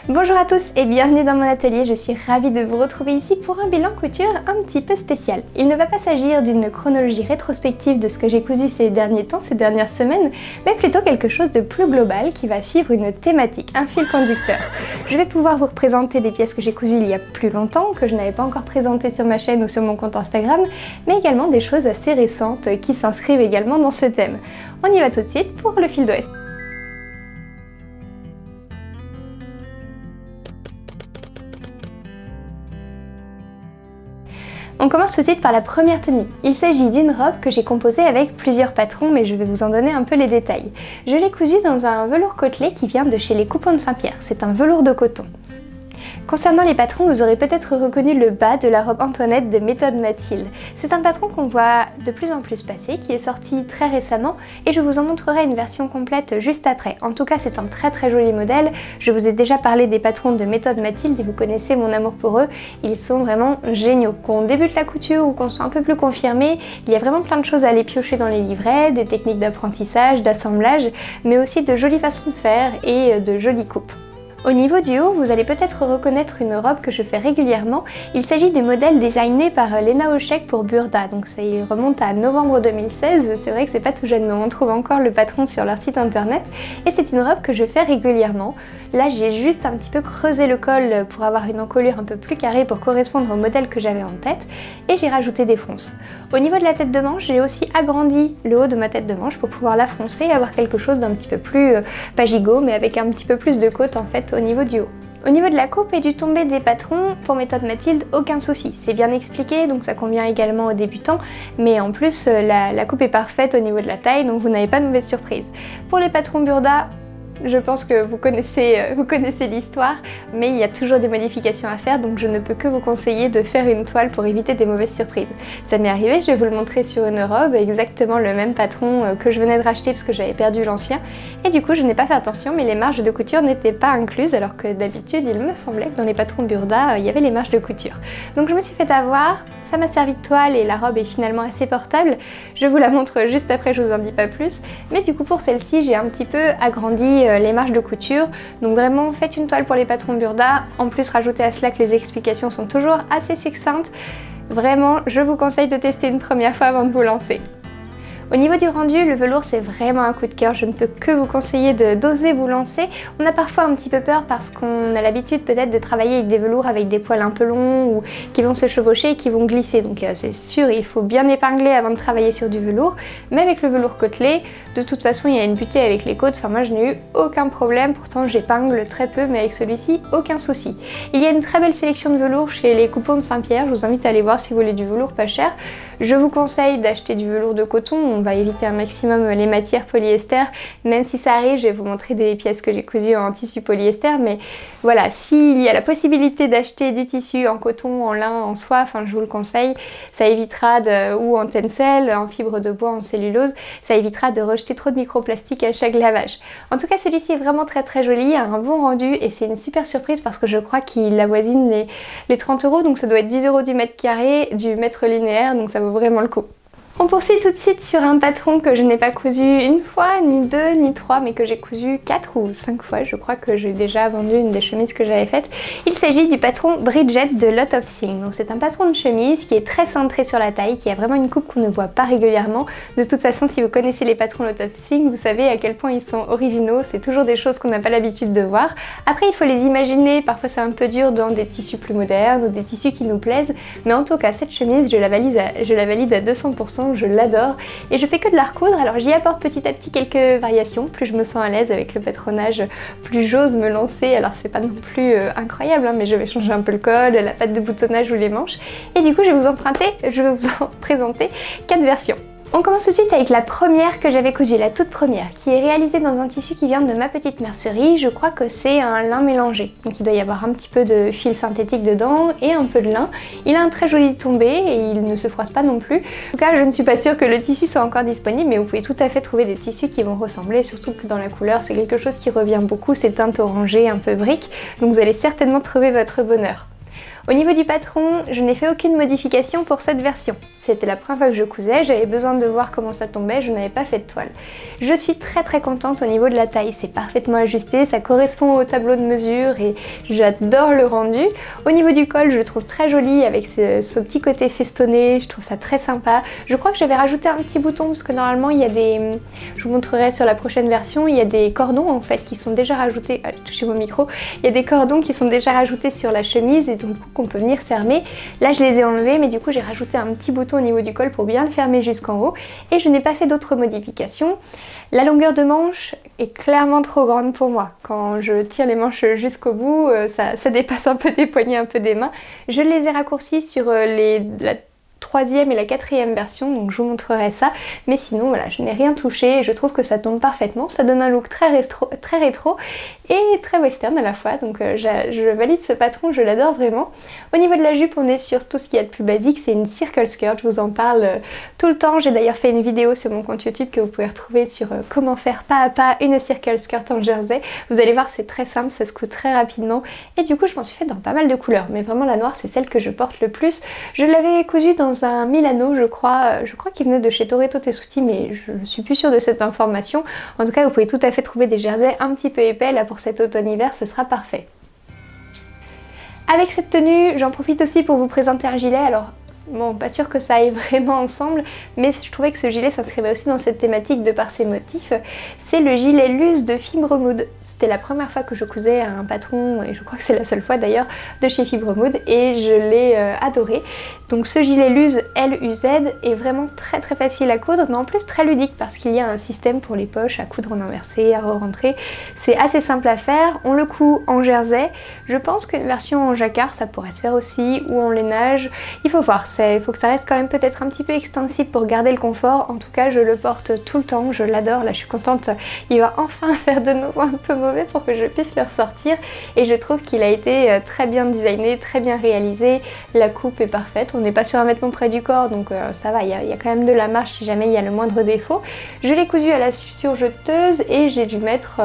Bonjour à tous et bienvenue dans mon atelier, je suis ravie de vous retrouver ici pour un bilan couture un petit peu spécial. Il ne va pas s'agir d'une chronologie rétrospective de ce que j'ai cousu ces derniers temps, ces dernières semaines, mais plutôt quelque chose de plus global qui va suivre une thématique, un fil conducteur. Je vais pouvoir vous représenter des pièces que j'ai cousues il y a plus longtemps, que je n'avais pas encore présentées sur ma chaîne ou sur mon compte Instagram, mais également des choses assez récentes qui s'inscrivent également dans ce thème. On y va tout de suite pour le fil d'Ouest. On commence tout de suite par la première tenue. Il s'agit d'une robe que j'ai composée avec plusieurs patrons, mais je vais vous en donner un peu les détails. Je l'ai cousue dans un velours côtelé qui vient de chez les Coupons de Saint-Pierre. C'est un velours de coton. Concernant les patrons, vous aurez peut-être reconnu le bas de la robe Antoinette de Méthode Mathilde. C'est un patron qu'on voit de plus en plus passer, qui est sorti très récemment et je vous en montrerai une version complète juste après. En tout cas, c'est un très joli modèle. Je vous ai déjà parlé des patrons de Méthode Mathilde et vous connaissez mon amour pour eux. Ils sont vraiment géniaux. Qu'on débute la couture ou qu'on soit un peu plus confirmé, il y a vraiment plein de choses à aller piocher dans les livrets, des techniques d'apprentissage, d'assemblage, mais aussi de jolies façons de faire et de jolies coupes. Au niveau du haut, vous allez peut-être reconnaître une robe que je fais régulièrement. Il s'agit du modèle designé par Lena Oshek pour Burda, donc ça remonte à novembre 2016. C'est vrai que c'est pas tout jeune, mais on trouve encore le patron sur leur site internet. Et c'est une robe que je fais régulièrement. Là, j'ai juste un petit peu creusé le col pour avoir une encolure un peu plus carrée pour correspondre au modèle que j'avais en tête. Et j'ai rajouté des fronces. Au niveau de la tête de manche, j'ai aussi agrandi le haut de ma tête de manche pour pouvoir la froncer et avoir quelque chose d'un petit peu plus, pas gigot, mais avec un petit peu plus de côte en fait au niveau du haut. Au niveau de la coupe et du tombé des patrons, pour Méthode Mathilde, aucun souci. C'est bien expliqué, donc ça convient également aux débutants, mais en plus la coupe est parfaite au niveau de la taille, donc vous n'avez pas de mauvaise surprise. Pour les patrons Burda, je pense que vous connaissez l'histoire, mais il y a toujours des modifications à faire, donc je ne peux que vous conseiller de faire une toile pour éviter des mauvaises surprises. Ça m'est arrivé, je vais vous le montrer sur une robe, exactement le même patron que je venais de racheter parce que j'avais perdu l'ancien, et du coup je n'ai pas fait attention, mais les marges de couture n'étaient pas incluses, alors que d'habitude il me semblait que dans les patrons Burda, il y avait les marges de couture. Donc je me suis fait avoir. Ça m'a servi de toile et la robe est finalement assez portable. Je vous la montre juste après, je vous en dis pas plus. Mais du coup pour celle-ci, j'ai un petit peu agrandi les marges de couture. Donc vraiment, faites une toile pour les patrons Burda. En plus, rajoutez à cela que les explications sont toujours assez succinctes. Vraiment, je vous conseille de tester une première fois avant de vous lancer. Au niveau du rendu, le velours c'est vraiment un coup de cœur, je ne peux que vous conseiller d'oser vous lancer. On a parfois un petit peu peur parce qu'on a l'habitude peut-être de travailler avec des velours avec des poils un peu longs ou qui vont se chevaucher et qui vont glisser. Donc c'est sûr, il faut bien épingler avant de travailler sur du velours. Mais avec le velours côtelé, de toute façon il y a une butée avec les côtes, enfin moi je n'ai eu aucun problème, pourtant j'épingle très peu, mais avec celui-ci, aucun souci. Il y a une très belle sélection de velours chez les Coupons de Saint-Pierre, je vous invite à aller voir si vous voulez du velours pas cher. Je vous conseille d'acheter du velours de coton, on va éviter un maximum les matières polyester, même si ça arrive, je vais vous montrer des pièces que j'ai cousues en tissu polyester, mais voilà, s'il y a la possibilité d'acheter du tissu en coton, en lin, en soie, enfin je vous le conseille, ça évitera ou en tencel, en fibre de bois, en cellulose, ça évitera de rejeter trop de microplastiques à chaque lavage. En tout cas, celui-ci est vraiment très joli, a un bon rendu et c'est une super surprise parce que je crois qu'il avoisine les 30 €, donc ça doit être 10 € du mètre carré, du mètre linéaire, donc ça vaut vraiment le coup. On poursuit tout de suite sur un patron que je n'ai pas cousu une fois, ni deux, ni trois, mais que j'ai cousu 4 ou 5 fois. Je crois que j'ai déjà vendu une des chemises que j'avais faites. Il s'agit du patron Bridget de Lot of Things. Donc c'est un patron de chemise qui est très cintré sur la taille, qui a vraiment une coupe qu'on ne voit pas régulièrement. De toute façon, si vous connaissez les patrons Lot of Things, vous savez à quel point ils sont originaux. C'est toujours des choses qu'on n'a pas l'habitude de voir. Après, il faut les imaginer. Parfois, c'est un peu dur dans des tissus plus modernes ou des tissus qui nous plaisent. Mais en tout cas, cette chemise, je la valide à 200%. Je l'adore et je fais que de la recoudre, alors j'y apporte petit à petit quelques variations, plus je me sens à l'aise avec le patronage, plus j'ose me lancer, alors c'est pas non plus incroyable hein, mais je vais changer un peu le col, la patte de boutonnage ou les manches et du coup je vais vous en présenter 4 versions. On commence tout de suite avec la première que j'avais cousue, la toute première, qui est réalisée dans un tissu qui vient de ma petite mercerie. Je crois que c'est un lin mélangé, donc il doit y avoir un petit peu de fil synthétique dedans et un peu de lin. Il a un très joli tombé et il ne se froisse pas non plus. En tout cas, je ne suis pas sûre que le tissu soit encore disponible, mais vous pouvez tout à fait trouver des tissus qui vont ressembler, surtout que dans la couleur, c'est quelque chose qui revient beaucoup, ces teintes orangées, un peu briques, donc vous allez certainement trouver votre bonheur. Au niveau du patron, je n'ai fait aucune modification pour cette version. C'était la première fois que je cousais, j'avais besoin de voir comment ça tombait, je n'avais pas fait de toile. Je suis très contente au niveau de la taille, c'est parfaitement ajusté, ça correspond au tableau de mesure et j'adore le rendu. Au niveau du col, je le trouve très joli avec ce petit côté festonné, je trouve ça très sympa. Je crois que j'avais rajouté un petit bouton parce que normalement il y a des... Je vous montrerai sur la prochaine version, il y a des cordons en fait qui sont déjà rajoutés... Ah, j'ai touché mon micro. Il y a des cordons qui sont déjà rajoutés sur la chemise et donc qu'on peut venir fermer. Là je les ai enlevés mais du coup j'ai rajouté un petit bouton au niveau du col pour bien le fermer jusqu'en haut et je n'ai pas fait d'autres modifications. La longueur de manche est clairement trop grande pour moi. Quand je tire les manches jusqu'au bout, ça dépasse un peu des poignets, un peu des mains. Je les ai raccourcis sur la troisième et la quatrième version, donc je vous montrerai ça, mais sinon voilà, je n'ai rien touché et je trouve que ça tombe parfaitement, ça donne un look très rétro et très western à la fois, donc je valide ce patron, je l'adore vraiment. Au niveau de la jupe, on est sur tout ce qu'il y a de plus basique, c'est une circle skirt, je vous en parle tout le temps, j'ai d'ailleurs fait une vidéo sur mon compte YouTube que vous pouvez retrouver sur comment faire pas à pas une circle skirt en jersey. Vous allez voir, c'est très simple, ça se coud très rapidement et du coup je m'en suis fait dans pas mal de couleurs, mais vraiment la noire c'est celle que je porte le plus. Je l'avais cousue dans un Milano, je crois qu'il venait de chez Toretto Tessuti, mais je ne suis plus sûre de cette information. En tout cas, vous pouvez tout à fait trouver des jerseys un petit peu épais, là pour cet automne-hiver, ce sera parfait. Avec cette tenue, j'en profite aussi pour vous présenter un gilet, alors bon, pas sûr que ça aille vraiment ensemble, mais je trouvais que ce gilet s'inscrivait aussi dans cette thématique de par ses motifs. C'est le gilet Luz de Fibremood. C'était la première fois que je cousais un patron, et je crois que c'est la seule fois d'ailleurs, de chez Fibremood, et je l'ai adoré. Donc ce gilet Luz LUZ est vraiment très facile à coudre, mais en plus très ludique parce qu'il y a un système pour les poches à coudre en inversé, à re-rentrer. C'est assez simple à faire, on le coud en jersey. Je pense qu'une version en jacquard ça pourrait se faire aussi, ou en lainage. Il faut voir, il faut que ça reste quand même peut-être un petit peu extensible pour garder le confort. En tout cas je le porte tout le temps, je l'adore, là je suis contente, il va enfin faire de nouveau un peu mauvais pour que je puisse le ressortir et je trouve qu'il a été très bien designé, très bien réalisé, la coupe est parfaite, on n'est pas sur un vêtement près du corps donc ça va, il y a quand même de la marge si jamais il y a le moindre défaut. Je l'ai cousu à la surjeteuse et j'ai dû mettre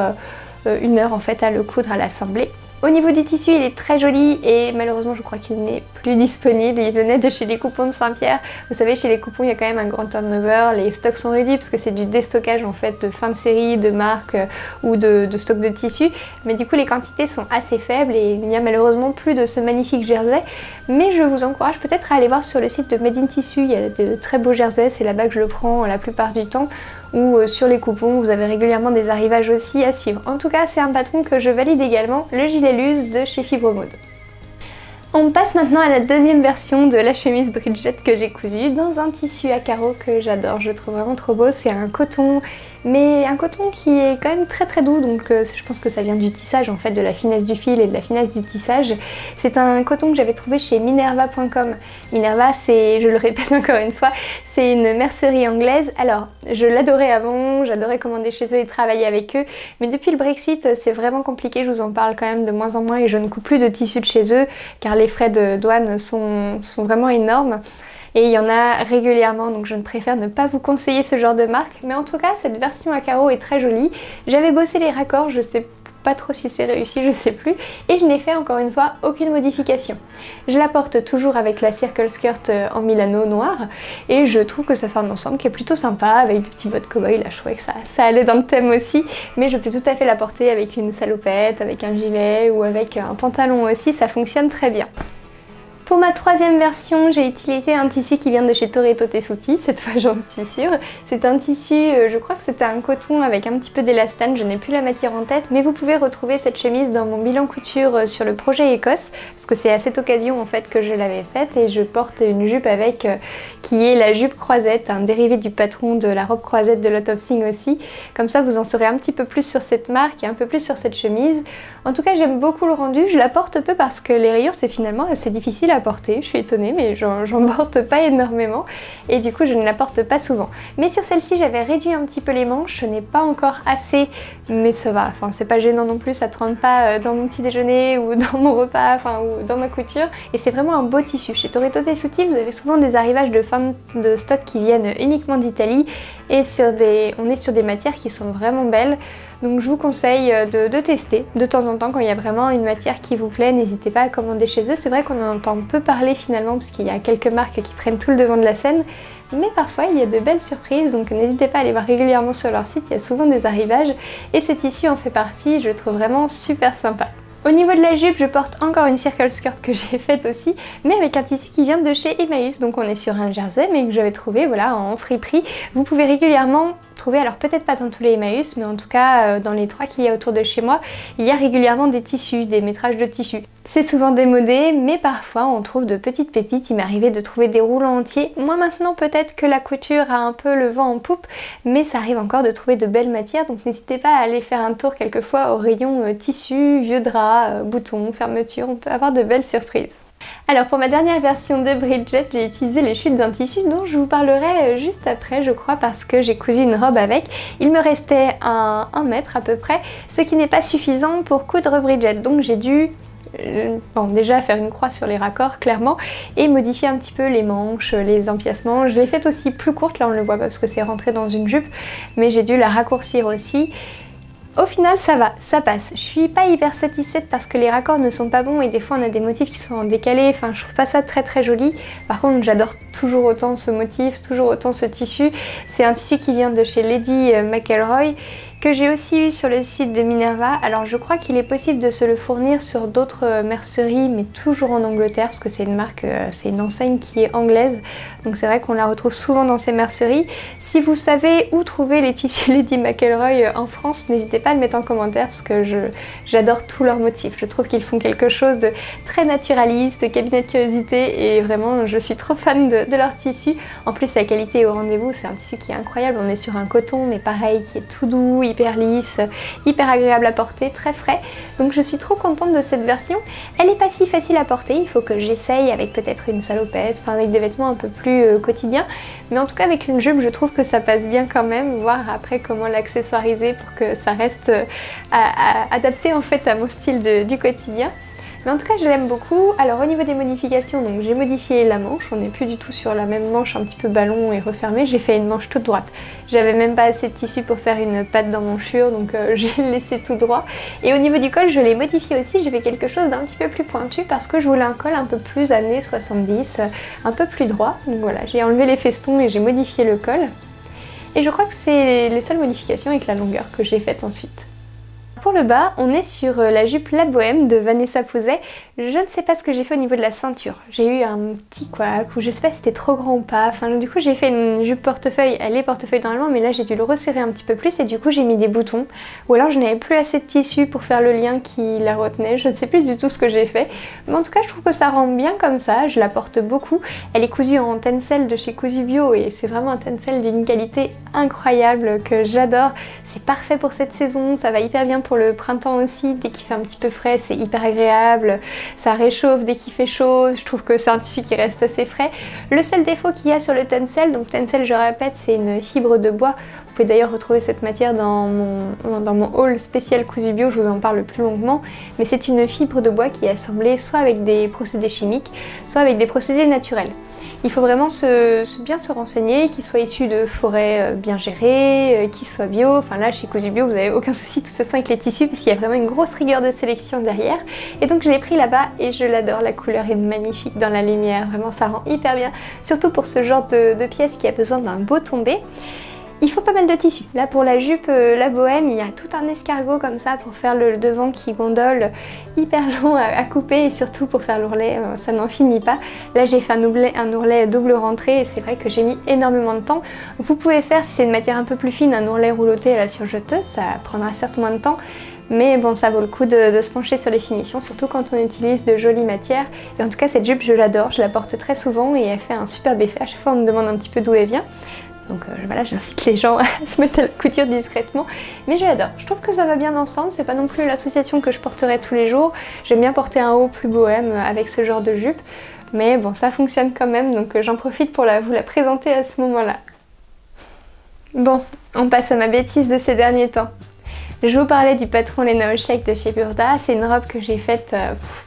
1 heure en fait à le coudre à l'assembler. Au niveau du tissu, il est très joli et malheureusement je crois qu'il n'est plus disponible, il venait de chez les Coupons de Saint-Pierre. Vous savez, chez les Coupons il y a quand même un grand turnover, les stocks sont réduits parce que c'est du déstockage en fait de fin de série, de marque ou de stock de tissu. Mais du coup les quantités sont assez faibles et il n'y a malheureusement plus de ce magnifique jersey. Mais je vous encourage peut-être à aller voir sur le site de Made in Tissu, il y a de très beaux jerseys, c'est là-bas que je le prends la plupart du temps. Ou sur les coupons, vous avez régulièrement des arrivages aussi à suivre. En tout cas, c'est un patron que je valide également, le gilet Luz de chez Fibremood. On passe maintenant à la deuxième version de la chemise Bridget que j'ai cousue dans un tissu à carreaux que j'adore, je trouve vraiment trop beau. C'est un coton, mais un coton qui est quand même très doux, donc je pense que ça vient du tissage en fait, de la finesse du fil et de la finesse du tissage. C'est un coton que j'avais trouvé chez Minerva.com. Minerva, c'est, je le répète encore une fois, c'est une mercerie anglaise. Alors, je l'adorais avant, j'adorais commander chez eux et travailler avec eux, mais depuis le Brexit, c'est vraiment compliqué, je vous en parle quand même de moins en moins et je ne coupe plus de tissu de chez eux, car les frais de douane sont vraiment énormes. Et il y en a régulièrement, donc je ne préfère ne pas vous conseiller ce genre de marque. Mais en tout cas, cette version à carreaux est très jolie. J'avais bossé les raccords, je sais pas trop si c'est réussi, je sais plus. Et je n'ai fait encore une fois aucune modification. Je la porte toujours avec la circle skirt en Milano noir. Et je trouve que ça fait un ensemble qui est plutôt sympa, avec des petits bottes cow-boy. Là, je trouvais que ça allait dans le thème aussi. Mais je peux tout à fait la porter avec une salopette, avec un gilet ou avec un pantalon aussi. Ça fonctionne très bien. Pour ma troisième version, j'ai utilisé un tissu qui vient de chez Toretto Tessuti, cette fois j'en suis sûre. C'est un tissu, je crois que c'était un coton avec un petit peu d'élastane, je n'ai plus la matière en tête, mais vous pouvez retrouver cette chemise dans mon bilan couture sur le projet Écosse, parce que c'est à cette occasion en fait que je l'avais faite et je porte une jupe avec, qui est la jupe croisette, un dérivé du patron de la robe croisette de Lot of Things aussi. Comme ça vous en saurez un petit peu plus sur cette marque et un peu plus sur cette chemise. En tout cas j'aime beaucoup le rendu, je la porte peu parce que les rayures c'est finalement assez difficile à porter, je suis étonnée mais j'en porte pas énormément et du coup je ne la porte pas souvent. Mais sur celle-ci j'avais réduit un petit peu les manches, ce n'est pas encore assez mais ça va, enfin c'est pas gênant non plus, ça ne rentre pas dans mon petit déjeuner ou dans mon repas, enfin ou dans ma couture et c'est vraiment un beau tissu. Chez Toretto Tessuti vous avez souvent des arrivages de fin de stock qui viennent uniquement d'Italie et on est sur des matières qui sont vraiment belles. Donc je vous conseille de tester de temps en temps quand il y a vraiment une matière qui vous plaît, n'hésitez pas à commander chez eux. C'est vrai qu'on en entend peu parler finalement parce qu'il y a quelques marques qui prennent tout le devant de la scène, mais parfois il y a de belles surprises, donc n'hésitez pas à aller voir régulièrement sur leur site, il y a souvent des arrivages et ce tissu en fait partie, je le trouve vraiment super sympa. Au niveau de la jupe, je porte encore une circle skirt que j'ai faite aussi, mais avec un tissu qui vient de chez Emmaüs, donc on est sur un jersey, mais que j'avais trouvé voilà, en friperie. Vous pouvez régulièrement trouver, alors peut-être pas dans tous les Emmaüs, mais en tout cas dans les 3 qu'il y a autour de chez moi, il y a régulièrement des tissus, des métrages de tissus. C'est souvent démodé, mais parfois on trouve de petites pépites. Il m'est arrivé de trouver des roulants entiers. Moi maintenant peut-être que la couture a un peu le vent en poupe, mais ça arrive encore de trouver de belles matières, donc n'hésitez pas à aller faire un tour quelquefois au rayon tissus, vieux draps, boutons, fermetures, on peut avoir de belles surprises. Alors pour ma dernière version de Bridget, j'ai utilisé les chutes d'un tissu dont je vous parlerai juste après je crois parce que j'ai cousu une robe avec. Il me restait un mètre à peu près, ce qui n'est pas suffisant pour coudre Bridget, donc j'ai dû déjà faire une croix sur les raccords clairement et modifier un petit peu les manches, les empiècements. Je l'ai faite aussi plus courte, là on ne le voit pas parce que c'est rentré dans une jupe, mais j'ai dû la raccourcir aussi. Au final ça va, ça passe. Je suis pas hyper satisfaite parce que les raccords ne sont pas bons et des fois on a des motifs qui sont en décalé, enfin je trouve pas ça très joli. Par contre j'adore toujours autant ce motif, toujours autant ce tissu. C'est un tissu qui vient de chez Lady McElroy que j'ai aussi eu sur le site de Minerva. Alors je crois qu'il est possible de se le fournir sur d'autres merceries mais toujours en Angleterre parce que c'est une marque, c'est une enseigne qui est anglaise. Donc c'est vrai qu'on la retrouve souvent dans ces merceries. Si vous savez où trouver les tissus Lady McElroy en France, n'hésitez pas à le mettre en commentaire parce que j'adore tous leurs motifs. Je trouve qu'ils font quelque chose de très naturaliste, de cabinet de curiosité et vraiment je suis trop fan de leur tissu. En plus la qualité est au rendez-vous, c'est un tissu qui est incroyable. On est sur un coton mais pareil qui est tout doux, hyper lisse, hyper agréable à porter, très frais. Donc je suis trop contente de cette version. Elle n'est pas si facile à porter, il faut que j'essaye avec peut-être une salopette, enfin avec des vêtements un peu plus quotidiens. Mais en tout cas avec une jupe je trouve que ça passe bien quand même, voir après comment l'accessoiriser pour que ça reste adapté en fait à mon style du quotidien. Mais en tout cas je l'aime beaucoup. Alors au niveau des modifications, donc j'ai modifié la manche, on n'est plus du tout sur la même manche un petit peu ballon et refermée, j'ai fait une manche toute droite. J'avais même pas assez de tissu pour faire une patte d'emmanchure donc j'ai laissé tout droit. Et au niveau du col je l'ai modifié aussi, j'ai fait quelque chose d'un petit peu plus pointu parce que je voulais un col un peu plus années 70, un peu plus droit. Donc voilà, j'ai enlevé les festons et j'ai modifié le col. Et je crois que c'est les seules modifications avec la longueur que j'ai faites ensuite. Pour le bas, on est sur la jupe La Bohème de Vanessa Pouzet. Je ne sais pas ce que j'ai fait au niveau de la ceinture. J'ai eu un petit couac ou je sais pas si c'était trop grand ou pas. Enfin, du coup, j'ai fait une jupe portefeuille. Elle est portefeuille normalement, mais là, j'ai dû le resserrer un petit peu plus et du coup, j'ai mis des boutons. Ou alors, je n'avais plus assez de tissu pour faire le lien qui la retenait. Je ne sais plus du tout ce que j'ai fait. Mais en tout cas, je trouve que ça rend bien comme ça. Je la porte beaucoup. Elle est cousue en tencel de chez Cousu Bio et c'est vraiment un tencel d'une qualité incroyable que j'adore. C'est parfait pour cette saison. Ça va hyper bien pour le printemps aussi, dès qu'il fait un petit peu frais, c'est hyper agréable, ça réchauffe dès qu'il fait chaud, je trouve que c'est un tissu qui reste assez frais. Le seul défaut qu'il y a sur le tencel, donc tencel je répète c'est une fibre de bois, vous pouvez d'ailleurs retrouver cette matière dans mon haul spécial Cousu Bio, je vous en parle plus longuement, mais c'est une fibre de bois qui est assemblée soit avec des procédés chimiques, soit avec des procédés naturels. Il faut vraiment bien se renseigner, qu'il soit issu de forêts bien gérées, qu'il soit bio. Enfin là chez Cousu Bio vous n'avez aucun souci de toute façon avec les tissus parce qu'il y a vraiment une grosse rigueur de sélection derrière. Et donc je l'ai pris là-bas et je l'adore, la couleur est magnifique dans la lumière, vraiment ça rend hyper bien. Surtout pour ce genre de pièce qui a besoin d'un beau tombé. Il faut pas mal de tissu. Là pour la jupe La Bohème, il y a tout un escargot comme ça pour faire le devant qui gondole, hyper long à couper et surtout pour faire l'ourlet, ça n'en finit pas. Là j'ai fait un ourlet double rentrée et c'est vrai que j'ai mis énormément de temps. Vous pouvez faire, si c'est une matière un peu plus fine, un ourlet rouloté à la surjeteuse, ça prendra certes moins de temps. Mais bon, ça vaut le coup de se pencher sur les finitions, surtout quand on utilise de jolies matières. Et en tout cas, cette jupe, je l'adore, je la porte très souvent et elle fait un superbe effet. À chaque fois, on me demande un petit peu d'où elle vient. Donc voilà, j'incite les gens à se mettre à la couture discrètement. Mais je l'adore. Je trouve que ça va bien ensemble. C'est pas non plus l'association que je porterai tous les jours. J'aime bien porter un haut plus bohème avec ce genre de jupe. Mais bon, ça fonctionne quand même. Donc j'en profite pour vous la présenter à ce moment-là. Bon, on passe à ma bêtise de ces derniers temps. Je vous parlais du patron Lena Shake de chez Burda. C'est une robe que j'ai faite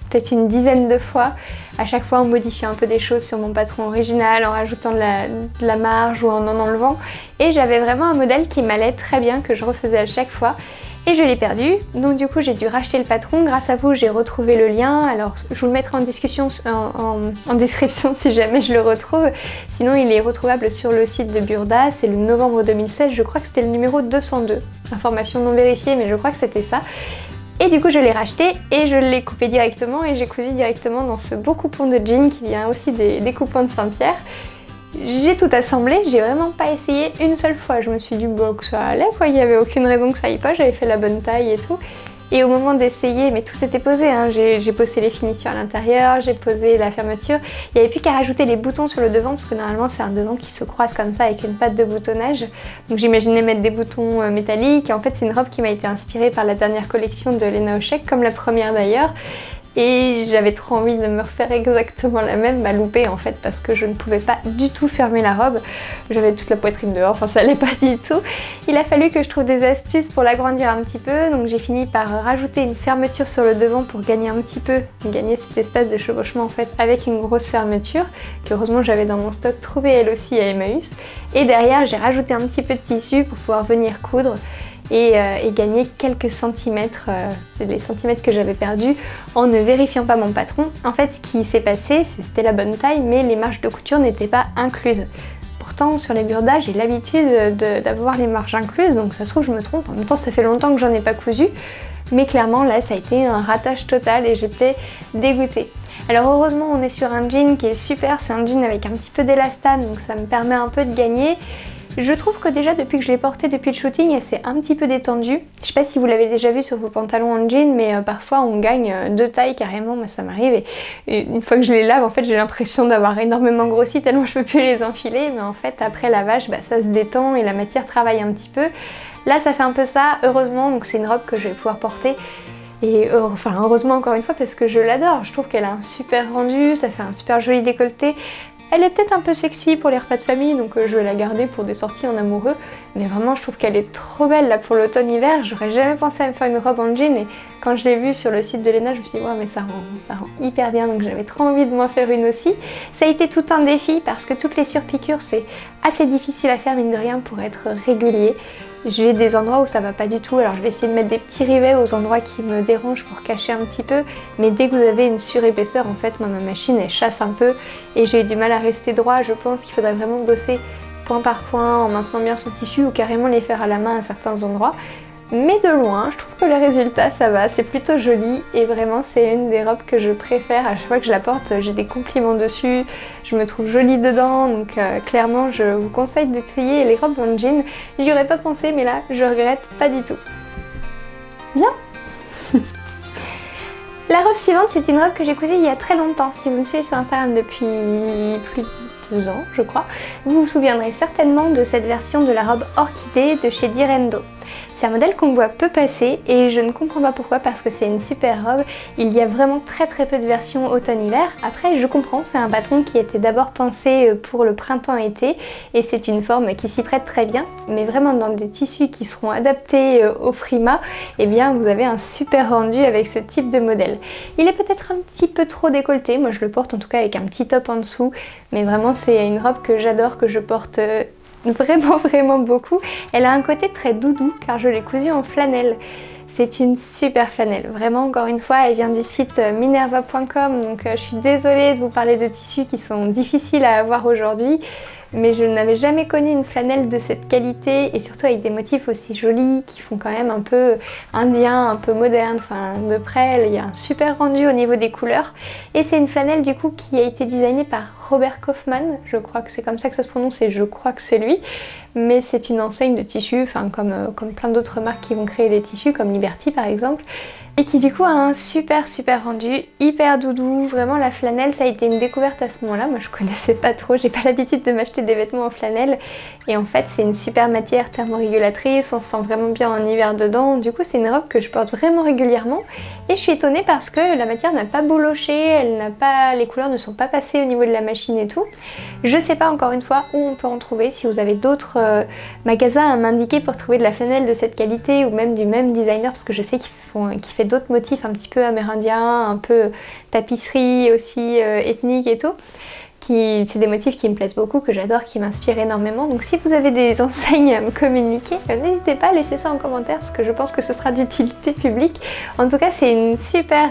peut-être une dizaine de fois. À chaque fois en modifiant un peu des choses sur mon patron original, en rajoutant de la marge ou en enlevant. Et j'avais vraiment un modèle qui m'allait très bien, que je refaisais à chaque fois. et je l'ai perdu. Donc du coup j'ai dû racheter le patron. Grâce à vous j'ai retrouvé le lien, alors je vous le mettrai en discussion en description si jamais je le retrouve. Sinon il est retrouvable sur le site de Burda, c'est le novembre 2016, je crois que c'était le numéro 202. Information non vérifiée mais je crois que c'était ça. Et du coup je l'ai racheté et je l'ai coupé directement et j'ai cousu directement dans ce beau coupon de jean qui vient aussi des coupons de Saint-Pierre. J'ai tout assemblé, j'ai vraiment pas essayé une seule fois, je me suis dit bon, que ça allait quoi, il n'y avait aucune raison que ça aille pas, j'avais fait la bonne taille et tout. Et au moment d'essayer, mais tout était posé, hein. J'ai posé les finitions à l'intérieur, j'ai posé la fermeture. Il n'y avait plus qu'à rajouter les boutons sur le devant parce que normalement c'est un devant qui se croise comme ça avec une patte de boutonnage. Donc j'imaginais mettre des boutons métalliques. Et en fait c'est une robe qui m'a été inspirée par la dernière collection de Lena Oshek, comme la première d'ailleurs. Et j'avais trop envie de me refaire exactement la même, ma loupée en fait, parce que je ne pouvais pas du tout fermer la robe. J'avais toute la poitrine dehors, enfin ça allait pas du tout. Il a fallu que je trouve des astuces pour l'agrandir un petit peu, donc j'ai fini par rajouter une fermeture sur le devant pour gagner un petit peu, gagner cet espace de chevauchement en fait, avec une grosse fermeture, qu'heureusement j'avais dans mon stock, trouvée elle aussi à Emmaüs. Et derrière j'ai rajouté un petit peu de tissu pour pouvoir venir coudre. Et gagner quelques centimètres, c'est les centimètres que j'avais perdus en ne vérifiant pas mon patron. En fait ce qui s'est passé, c'était la bonne taille mais les marges de couture n'étaient pas incluses. Pourtant sur les Burda j'ai l'habitude d'avoir les marges incluses, donc ça se trouve je me trompe, en même temps ça fait longtemps que j'en ai pas cousu. Mais clairement là ça a été un ratage total et j'étais dégoûtée. Alors heureusement on est sur un jean qui est super, c'est un jean avec un petit peu d'élastane donc ça me permet un peu de gagner. Je trouve que déjà depuis que je l'ai porté depuis le shooting, elle s'est un petit peu détendue. Je sais pas si vous l'avez déjà vu sur vos pantalons en jean, mais parfois on gagne 2 tailles carrément, moi ça m'arrive. Et une fois que je les lave, en fait j'ai l'impression d'avoir énormément grossi tellement je peux plus les enfiler. Mais en fait après lavage, bah, ça se détend et la matière travaille un petit peu. Là ça fait un peu ça, heureusement, donc c'est une robe que je vais pouvoir porter. Et enfin heureusement encore une fois parce que je l'adore, je trouve qu'elle a un super rendu, ça fait un super joli décolleté. Elle est peut-être un peu sexy pour les repas de famille, donc je vais la garder pour des sorties en amoureux. Mais vraiment, je trouve qu'elle est trop belle là pour l'automne-hiver. J'aurais jamais pensé à me faire une robe en jean et quand je l'ai vue sur le site de Lena, je me suis dit ouais mais ça rend hyper bien, donc j'avais trop envie de m'en faire une aussi. Ça a été tout un défi parce que toutes les surpiqûres, c'est assez difficile à faire mine de rien pour être régulier. J'ai des endroits où ça va pas du tout, alors je vais essayer de mettre des petits rivets aux endroits qui me dérangent pour cacher un petit peu, mais dès que vous avez une surépaisseur, en fait, moi ma machine elle chasse un peu et j'ai eu du mal à rester droit. Je pense qu'il faudrait vraiment bosser point par point en maintenant bien son tissu ou carrément les faire à la main à certains endroits. Mais de loin, je trouve que le résultat ça va, c'est plutôt joli et vraiment c'est une des robes que je préfère. À chaque fois que je la porte, j'ai des compliments dessus, je me trouve jolie dedans, donc clairement je vous conseille d'essayer les robes en jean. J'y aurais pas pensé mais là je regrette pas du tout. Bien. La robe suivante, c'est une robe que j'ai cousue il y a très longtemps. Si vous me suivez sur Instagram depuis plus de 2 ans, je crois, vous vous souviendrez certainement de cette version de la robe orchidée de chez Direndo. C'est un modèle qu'on voit peu passer et je ne comprends pas pourquoi parce que c'est une super robe. Il y a vraiment très peu de versions automne-hiver. Après je comprends, c'est un patron qui était d'abord pensé pour le printemps-été et c'est une forme qui s'y prête très bien. Mais vraiment dans des tissus qui seront adaptés au Prima, eh bien vous avez un super rendu avec ce type de modèle. Il est peut-être un petit peu trop décolleté, moi je le porte en tout cas avec un petit top en dessous. Mais vraiment c'est une robe que j'adore, que je porte vraiment beaucoup. Elle a un côté très doudou car je l'ai cousue en flanelle. C'est une super flanelle, vraiment encore une fois elle vient du site minerva.com donc je suis désolée de vous parler de tissus qui sont difficiles à avoir aujourd'hui. Mais je n'avais jamais connu une flanelle de cette qualité et surtout avec des motifs aussi jolis qui font quand même un peu indien, un peu moderne, enfin de près il y a un super rendu au niveau des couleurs. Et c'est une flanelle du coup qui a été designée par Robert Kaufman, je crois que c'est comme ça que ça se prononce et je crois que c'est lui. Mais c'est une enseigne de tissus, enfin comme plein d'autres marques qui vont créer des tissus comme Liberty par exemple. Et qui du coup a un super rendu, hyper doudou, vraiment la flanelle ça a été une découverte à ce moment là, moi je connaissais pas trop, j'ai pas l'habitude de m'acheter des vêtements en flanelle et en fait c'est une super matière thermorégulatrice, on se sent vraiment bien en hiver dedans, du coup c'est une robe que je porte vraiment régulièrement et je suis étonnée parce que la matière n'a pas bouloché, les couleurs ne sont pas passées au niveau de la machine et tout. Je sais pas encore une fois où on peut en trouver, si vous avez d'autres magasins à m'indiquer pour trouver de la flanelle de cette qualité ou même du même designer parce que je sais qu'il fait d'autres motifs un petit peu amérindiens, un peu tapisserie aussi ethnique et tout. C'est des motifs qui me plaisent beaucoup, que j'adore, qui m'inspirent énormément. Donc si vous avez des enseignes à me communiquer, n'hésitez pas à laisser ça en commentaire parce que je pense que ce sera d'utilité publique. En tout cas, c'est une super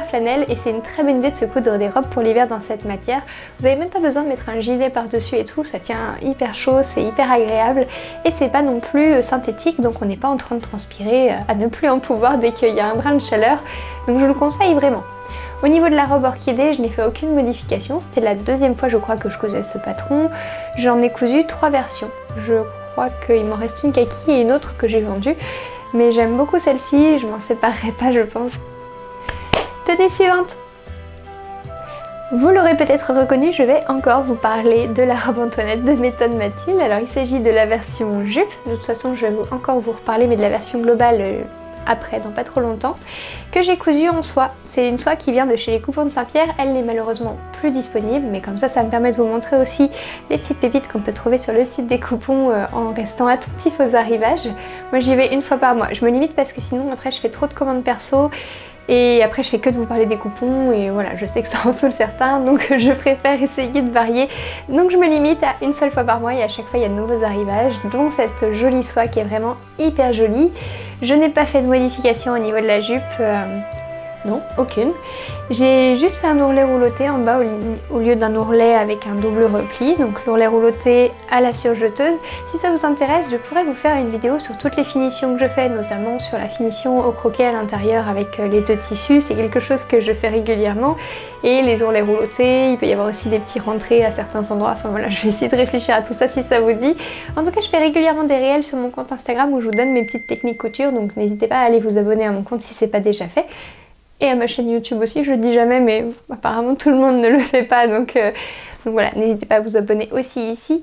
flanelle et c'est une très bonne idée de se coudre des robes pour l'hiver dans cette matière. Vous n'avez même pas besoin de mettre un gilet par-dessus et tout, ça tient hyper chaud, c'est hyper agréable et c'est pas non plus synthétique, donc on n'est pas en train de transpirer à ne plus en pouvoir dès qu'il y a un brin de chaleur. Donc je le conseille vraiment. Au niveau de la robe orchidée, je n'ai fait aucune modification. C'était la deuxième fois, je crois, que je cousais ce patron. J'en ai cousu 3 versions. Je crois qu'il m'en reste une kaki et une autre que j'ai vendue. Mais j'aime beaucoup celle-ci, je m'en séparerai pas, je pense. Tenue suivante. Vous l'aurez peut-être reconnu, je vais encore vous parler de la robe Antoinette de Méthode Mathilde. Alors il s'agit de la version jupe. De toute façon, je vais encore vous reparler, mais de la version globale après, dans pas trop longtemps, que j'ai cousu en soie. C'est une soie qui vient de chez les Coupons de Saint-Pierre, elle n'est malheureusement plus disponible, mais comme ça me permet de vous montrer aussi les petites pépites qu'on peut trouver sur le site des Coupons en restant attentif aux arrivages. Moi j'y vais une fois par mois, je me limite parce que sinon après je fais trop de commandes perso, et après je fais que de vous parler des coupons et voilà, je sais que ça en saoule certains, donc je préfère essayer de varier. Donc je me limite à une seule fois par mois et à chaque fois il y a de nouveaux arrivages, dont cette jolie soie qui est vraiment hyper jolie. Je n'ai pas fait de modification au niveau de la jupe, non, aucune. J'ai juste fait un ourlet rouloté en bas au lieu d'un ourlet avec un double repli, donc l'ourlet rouloté à la surjeteuse. Si ça vous intéresse, je pourrais vous faire une vidéo sur toutes les finitions que je fais, notamment sur la finition au croquet à l'intérieur avec les 2 tissus, c'est quelque chose que je fais régulièrement. Et les ourlets roulotés, il peut y avoir aussi des petits rentrés à certains endroits, enfin voilà, je vais essayer de réfléchir à tout ça si ça vous dit. En tout cas, je fais régulièrement des réels sur mon compte Instagram où je vous donne mes petites techniques couture, donc n'hésitez pas à aller vous abonner à mon compte si c'est pas déjà fait. Et à ma chaîne YouTube aussi, je le dis jamais, mais apparemment tout le monde ne le fait pas, donc voilà, n'hésitez pas à vous abonner aussi ici.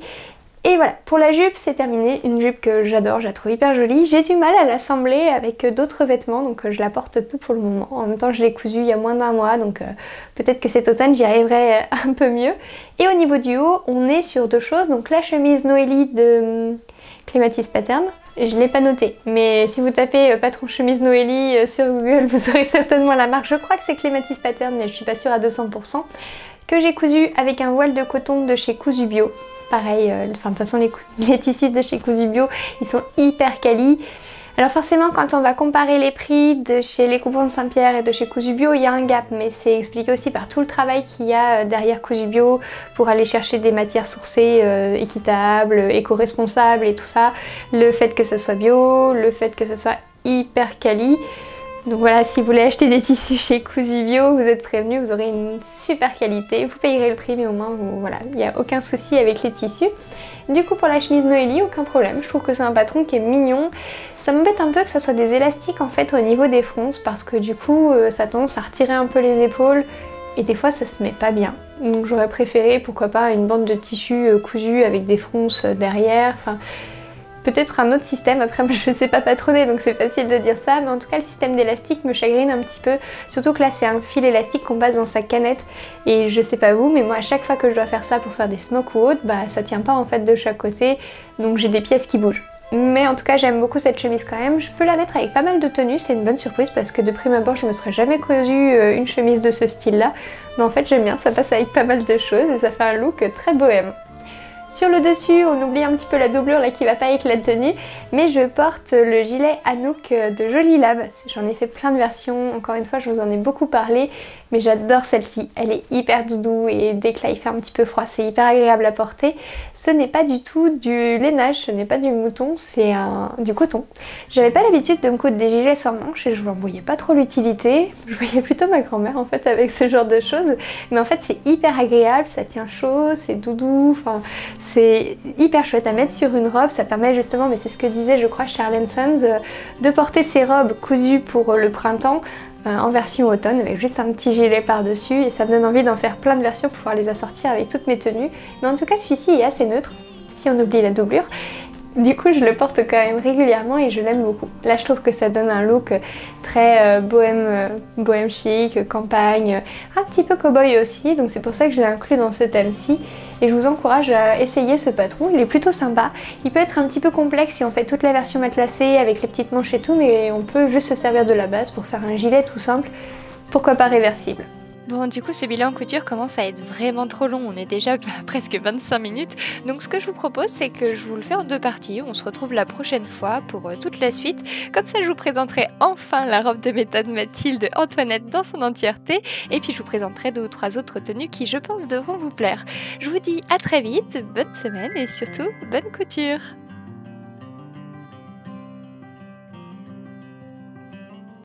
Et voilà, pour la jupe, c'est terminé. Une jupe que j'adore, je la trouve hyper jolie. J'ai du mal à l'assembler avec d'autres vêtements, donc je la porte peu pour le moment. En même temps, je l'ai cousue il y a moins d'1 mois, donc peut-être que cet automne, j'y arriverai un peu mieux. Et au niveau du haut, on est sur 2 choses. Donc la chemise Noélie de Clématis Pattern. Je ne l'ai pas noté, mais si vous tapez patron chemise Noélie sur Google, vous aurez certainement la marque. Je crois que c'est Clématis Pattern, mais je suis pas sûre à 200%. Que j'ai cousu avec un voile de coton de chez Cousu Bio. Pareil, enfin de toute façon les tissus de chez Cousu Bio, ils sont hyper quali. Alors forcément, quand on va comparer les prix de chez les Coupons de Saint-Pierre et de chez Cousu Bio, il y a un gap, mais c'est expliqué aussi par tout le travail qu'il y a derrière Cousu Bio pour aller chercher des matières sourcées équitables, éco-responsables et tout ça. Le fait que ça soit bio, le fait que ça soit hyper quali. Donc voilà, si vous voulez acheter des tissus chez Cousu Bio, vous êtes prévenus, vous aurez une super qualité. Vous payerez le prix, mais au moins, voilà, il n'y a aucun souci avec les tissus. Du coup, pour la chemise Noélie, aucun problème. Je trouve que c'est un patron qui est mignon. Ça m'embête un peu que ça soit des élastiques en fait au niveau des fronces parce que du coup, ça a tendance à retirer un peu les épaules et des fois, ça se met pas bien. Donc j'aurais préféré, pourquoi pas, une bande de tissu cousu avec des fronces derrière. Enfin, peut-être un autre système, après je ne sais pas patronner donc c'est facile de dire ça, mais en tout cas le système d'élastique me chagrine un petit peu, surtout que là c'est un fil élastique qu'on passe dans sa canette et je sais pas vous, mais moi à chaque fois que je dois faire ça pour faire des smokes ou autre, bah ça tient pas en fait de chaque côté, donc j'ai des pièces qui bougent. Mais en tout cas j'aime beaucoup cette chemise quand même, je peux la mettre avec pas mal de tenues, c'est une bonne surprise parce que de prime abord je me serais jamais cousu une chemise de ce style là, mais en fait j'aime bien, ça passe avec pas mal de choses et ça fait un look très bohème. Sur le dessus, on oublie un petit peu la doublure là qui va pas avec la tenue, mais je porte le gilet Anouk de Jolie Lab. J'en ai fait plein de versions, encore une fois je vous en ai beaucoup parlé, mais j'adore celle-ci. Elle est hyper doudou et dès que là il fait un petit peu froid, c'est hyper agréable à porter. Ce n'est pas du tout du lainage, ce n'est pas du mouton, c'est du coton. J'avais pas l'habitude de me coudre des gilets sans manches et je n'en voyais pas trop l'utilité. Je voyais plutôt ma grand-mère en fait avec ce genre de choses, mais en fait c'est hyper agréable, ça tient chaud, c'est doudou, enfin... C'est hyper chouette à mettre sur une robe, ça permet justement, mais c'est ce que disait je crois Charlene Sons, de porter ses robes cousues pour le printemps en version automne avec juste un petit gilet par-dessus et ça me donne envie d'en faire plein de versions pour pouvoir les assortir avec toutes mes tenues. Mais en tout cas celui-ci est assez neutre, si on oublie la doublure. Du coup je le porte quand même régulièrement et je l'aime beaucoup. Là je trouve que ça donne un look très bohème chic, campagne, un petit peu cow-boy aussi, donc c'est pour ça que je l'ai inclus dans ce thème-ci. Et je vous encourage à essayer ce patron, il est plutôt sympa. Il peut être un petit peu complexe si on fait toute la version matelassée avec les petites manches et tout, mais on peut juste se servir de la base pour faire un gilet tout simple, pourquoi pas réversible. Bon, du coup, ce bilan couture commence à être vraiment trop long. On est déjà à presque 25 minutes. Donc, ce que je vous propose, c'est que je vous le fais en deux parties. On se retrouve la prochaine fois pour toute la suite. Comme ça, je vous présenterai enfin la robe de méthode Mathilde Antoinette dans son entièreté. Et puis, je vous présenterai 2 ou 3 autres tenues qui, je pense, devront vous plaire. Je vous dis à très vite, bonne semaine et surtout, bonne couture!